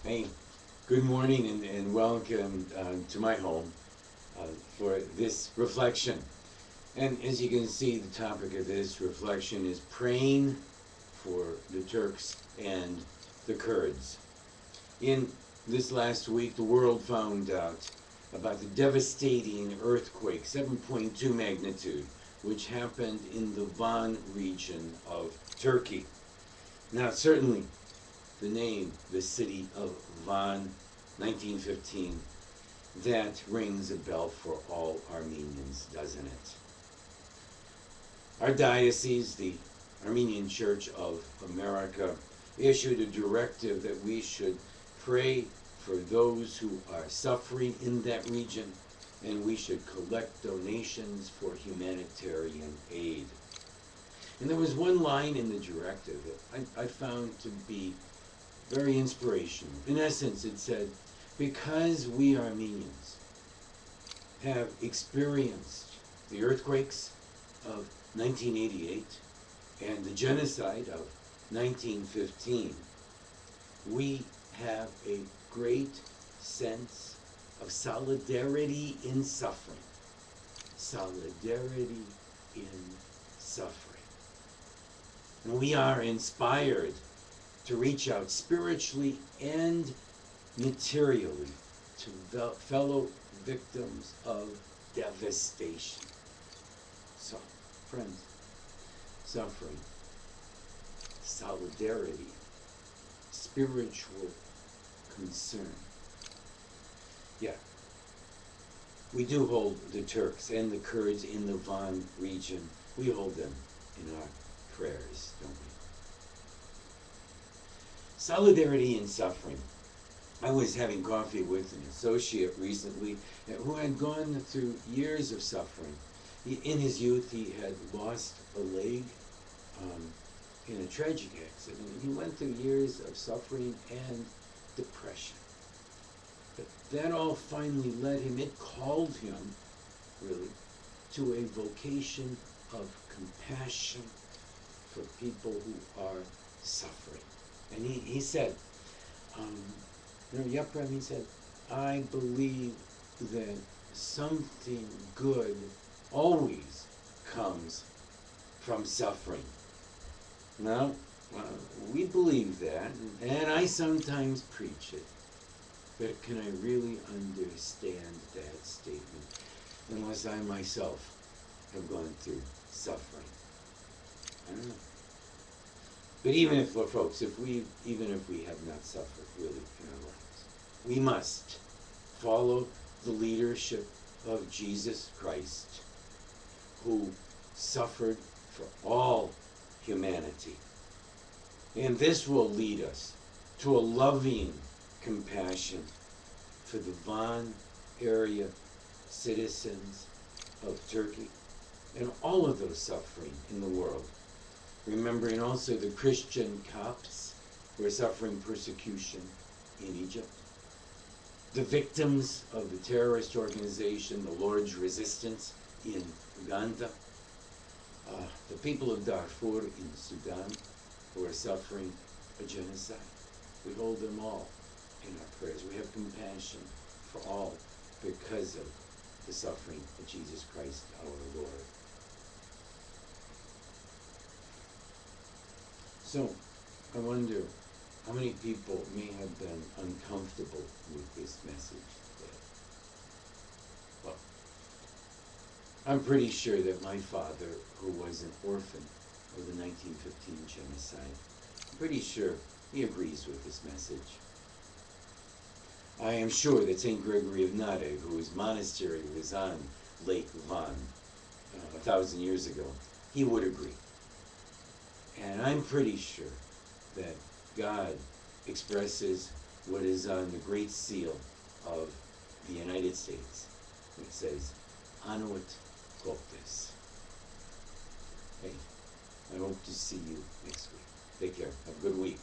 Hey, good morning and welcome to my home for this reflection. And as you can see, the topic of this reflection is praying for the Turks and the Kurds. In this last week, the world found out about the devastating earthquake, 7.2 magnitude, which happened in the Van region of Turkey. Now, certainly, the name, the city of Van, 1915, that rings a bell for all Armenians, doesn't it? Our diocese, the Armenian Church of America, issued a directive that we should pray for those who are suffering in that region, and we should collect donations for humanitarian aid. And there was one line in the directive that I found to be very inspirational. In essence, it said, because we Armenians have experienced the earthquakes of 1988 and the genocide of 1915, we have a great sense of solidarity in suffering. Solidarity in suffering. And we are inspired to reach out spiritually and materially to fellow victims of devastation. So, friends, suffering, solidarity, spiritual concern. Yeah, we do hold the Turks and the Kurds in the Van region. We hold them in our prayers, don't we? Solidarity in suffering. I was having coffee with an associate recently who had gone through years of suffering. In his youth, he had lost a leg in a tragic accident. He went through years of suffering and depression. But that all finally led him, it called him, really, to a vocation of compassion for people who are suffering. And he said, Yeprem, he said, I believe that something good always comes from suffering. Now, we believe that, and I sometimes preach it, but can I really understand that statement unless I myself have gone through suffering? I don't know. But even if, folks, even if we have not suffered really in our lives, we must follow the leadership of Jesus Christ, who suffered for all humanity. And this will lead us to a loving compassion for the Van area citizens of Turkey and all of those suffering in the world. Remembering also the Christian Copts who are suffering persecution in Egypt. The victims of the terrorist organization, the Lord's Resistance in Uganda. The people of Darfur in Sudan who are suffering a genocide. We hold them all in our prayers. We have compassion for all because of the suffering of Jesus Christ our Lord. So, I wonder how many people may have been uncomfortable with this message today. Well, I'm pretty sure that my father, who was an orphan of the 1915 genocide, I'm pretty sure he agrees with this message. I am sure that St. Gregory of Nyssa, whose monastery was on Lake Van 1,000 years ago, he would agree. And I'm pretty sure that God expresses what is on the Great Seal of the United States. It says, Anuit Coptes. Hey, I hope to see you next week. Take care. Have a good week.